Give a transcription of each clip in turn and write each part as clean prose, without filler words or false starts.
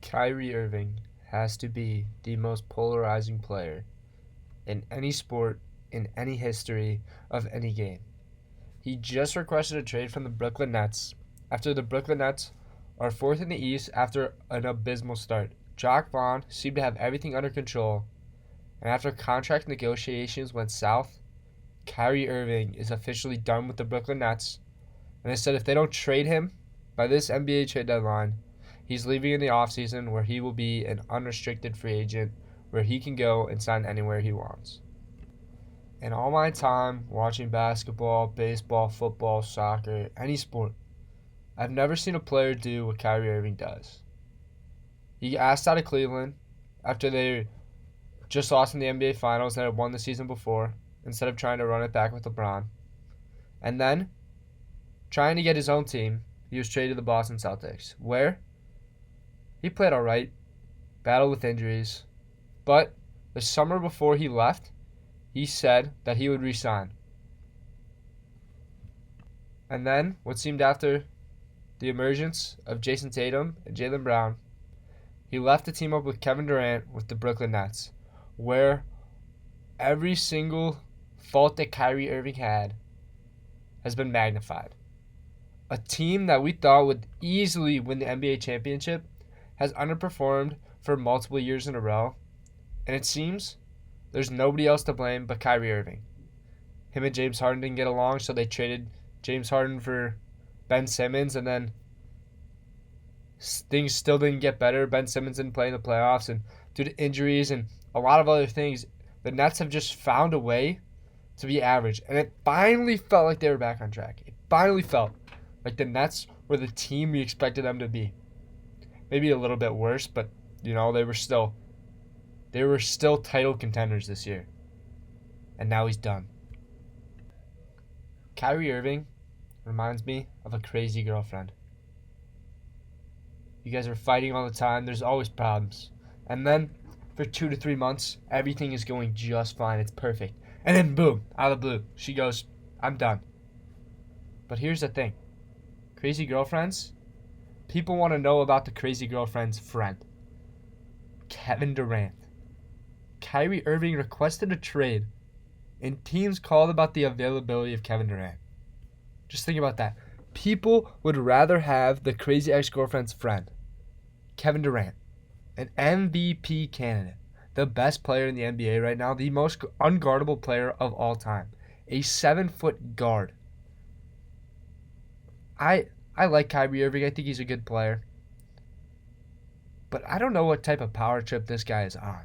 Kyrie Irving has to be the most polarizing player in any sport, in any history of any game. He just requested a trade from the Brooklyn Nets after the Brooklyn Nets are fourth in the East after an abysmal start. Jacque Vaughn seemed to have everything under control, and after contract negotiations went south, Kyrie Irving is officially done with the Brooklyn Nets, and they said if they don't trade him by this NBA trade deadline, he's leaving in the offseason where he will be an unrestricted free agent where he can go and sign anywhere he wants. In all my time watching basketball, baseball, football, soccer, any sport, I've never seen a player do what Kyrie Irving does. He asked out of Cleveland after they just lost in the NBA Finals and had won the season before instead of trying to run it back with LeBron. And then, trying to get his own team, he was traded to the Boston Celtics, where he played all right, battled with injuries, but the summer before he left, he said that he would resign. And then, what seemed after the emergence of Jason Tatum and Jaylen Brown, he left to team up with Kevin Durant with the Brooklyn Nets, where every single fault that Kyrie Irving had has been magnified. A team that we thought would easily win the NBA championship has underperformed for multiple years in a row, and it seems there's nobody else to blame but Kyrie Irving. Him and James Harden didn't get along, so they traded James Harden for Ben Simmons, and then things still didn't get better. Ben Simmons didn't play in the playoffs, and due to injuries and a lot of other things, the Nets have just found a way to be average, and it finally felt like they were back on track. It finally felt like the Nets were the team we expected them to be. Maybe a little bit worse, but they were still title contenders this year. And now he's done. Kyrie Irving reminds me of a crazy girlfriend. You guys are fighting all the time. There's always problems. And then for 2 to 3 months, everything is going just fine. It's perfect. And then boom, out of the blue, she goes, I'm done. But here's the thing. Crazy girlfriends, people want to know about the crazy girlfriend's friend, Kevin Durant. Kyrie Irving requested a trade, and teams called about the availability of Kevin Durant. Just think about that. People would rather have the crazy ex-girlfriend's friend, Kevin Durant, an MVP candidate, the best player in the NBA right now, the most unguardable player of all time, a 7-foot guard. I like Kyrie Irving. I think he's a good player. But I don't know what type of power trip this guy is on.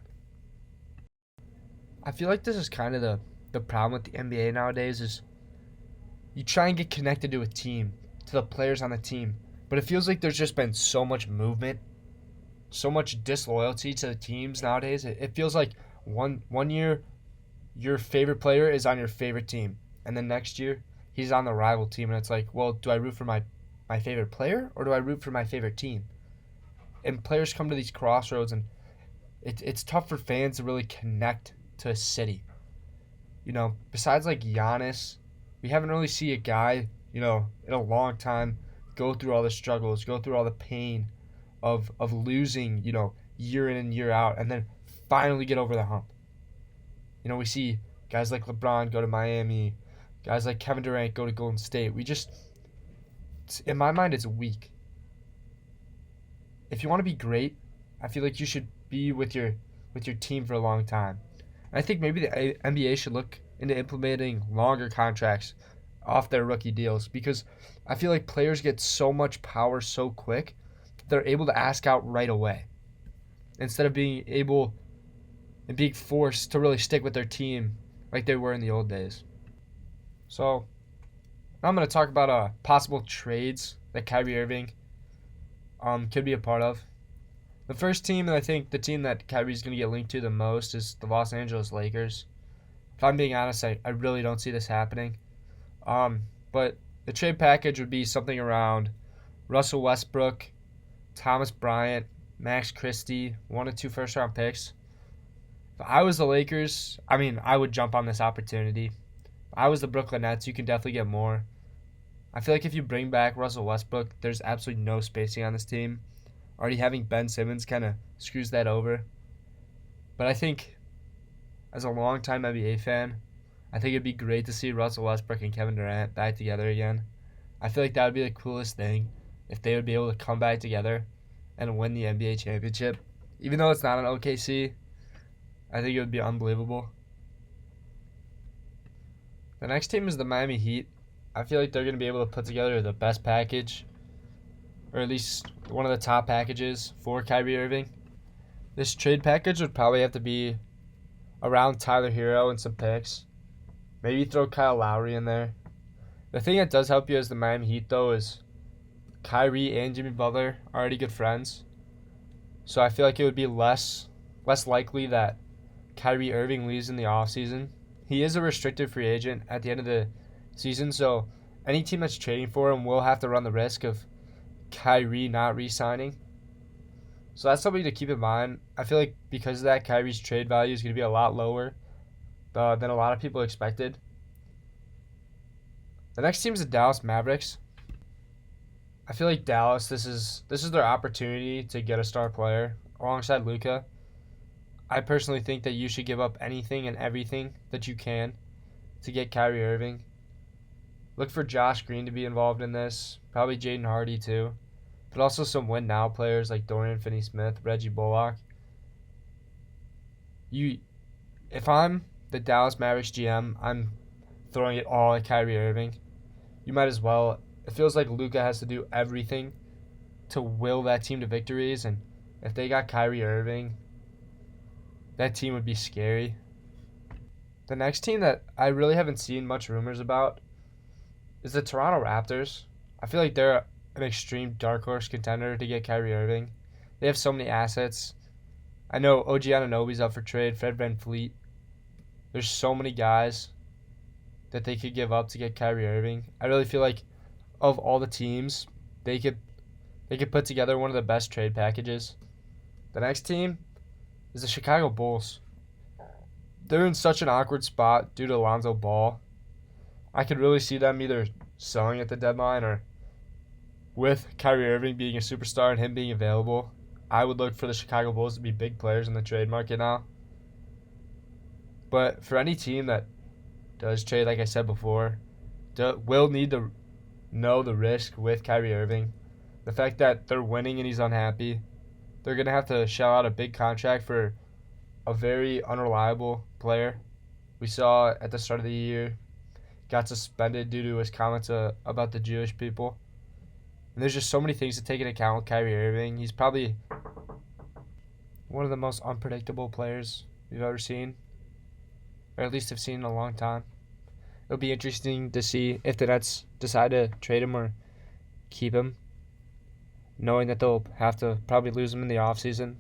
I feel like this is kind of the problem with the NBA nowadays is you try and get connected to a team, to the players on the team, but it feels like there's just been so much movement, so much disloyalty to the teams nowadays. It feels like one year your favorite player is on your favorite team, and then next year he's on the rival team, and it's like, well, do I root for my favorite player or do I root for my favorite team? And players come to these crossroads, and it's tough for fans to really connect to a city. Besides like Giannis, we haven't really seen a guy, in a long time go through all the struggles, go through all the pain of losing, year in and year out, and then finally get over the hump. We see guys like LeBron go to Miami, guys like Kevin Durant go to Golden State. In my mind, it's weak. If you want to be great, I feel like you should be with your team for a long time. And I think maybe the NBA should look into implementing longer contracts off their rookie deals, because I feel like players get so much power so quick that they're able to ask out right away instead of being forced to really stick with their team like they were in the old days. So now I'm going to talk about possible trades that Kyrie Irving could be a part of. The first team, and I think the team that Kyrie's going to get linked to the most, is the Los Angeles Lakers. If I'm being honest, I really don't see this happening. But the trade package would be something around Russell Westbrook, Thomas Bryant, Max Christie, 1 or 2 first-round picks. If I was the Lakers, I would jump on this opportunity. If I was the Brooklyn Nets, you can definitely get more. I feel like if you bring back Russell Westbrook, there's absolutely no spacing on this team. Already having Ben Simmons kind of screws that over. But I think, as a longtime NBA fan, I think it'd be great to see Russell Westbrook and Kevin Durant back together again. I feel like that would be the coolest thing if they would be able to come back together and win the NBA championship. Even though it's not an OKC, I think it would be unbelievable. The next team is the Miami Heat. I feel like they're going to be able to put together the best package, or at least one of the top packages for Kyrie Irving. This trade package would probably have to be around Tyler Hero and some picks. Maybe throw Kyle Lowry in there. The thing that does help you as the Miami Heat, though, is Kyrie and Jimmy Butler are already good friends. So I feel like it would be less likely that Kyrie Irving leaves in the offseason. He is a restricted free agent at the end of the season, so any team that's trading for him will have to run the risk of Kyrie not re-signing. So that's something to keep in mind. I feel like because of that, Kyrie's trade value is going to be a lot lower than a lot of people expected. The next team is the Dallas Mavericks. I feel like Dallas, this is their opportunity to get a star player alongside Luka. I personally think that you should give up anything and everything that you can to get Kyrie Irving. Look for Josh Green to be involved in this, probably Jaden Hardy too, but also some win now players like Dorian Finney-Smith, Reggie Bullock. If I'm the Dallas Mavericks GM, I'm throwing it all at Kyrie Irving. You might as well. It feels like Luka has to do everything to will that team to victories, and if they got Kyrie Irving, that team would be scary. The next team that I really haven't seen much rumors about is the Toronto Raptors. I feel like they're an extreme dark horse contender to get Kyrie Irving. They have so many assets. I know OG Anunoby's up for trade, Fred VanVleet. There's so many guys that they could give up to get Kyrie Irving. I really feel like of all the teams, they could put together one of the best trade packages. The next team is the Chicago Bulls. They're in such an awkward spot due to Lonzo Ball. I could really see them either selling at the deadline or with Kyrie Irving being a superstar and him being available. I would look for the Chicago Bulls to be big players in the trade market now. But for any team that does trade, like I said before, will need to know the risk with Kyrie Irving. The fact that they're winning and he's unhappy, they're going to have to shell out a big contract for a very unreliable player. We saw at the start of the year, got suspended due to his comments about the Jewish people. And there's just so many things to take into account with Kyrie Irving. He's probably one of the most unpredictable players we've ever seen, or at least have seen in a long time. It'll be interesting to see if the Nets decide to trade him or keep him, knowing that they'll have to probably lose him in the offseason.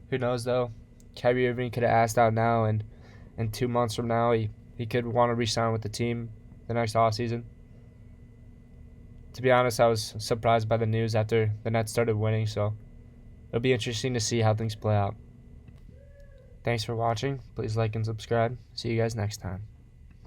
Who knows, though? Kyrie Irving could have asked out now, and 2 months from now, he could want to re-sign with the team the next offseason. To be honest, I was surprised by the news after the Nets started winning, so it'll be interesting to see how things play out. Thanks for watching. Please like and subscribe. See you guys next time.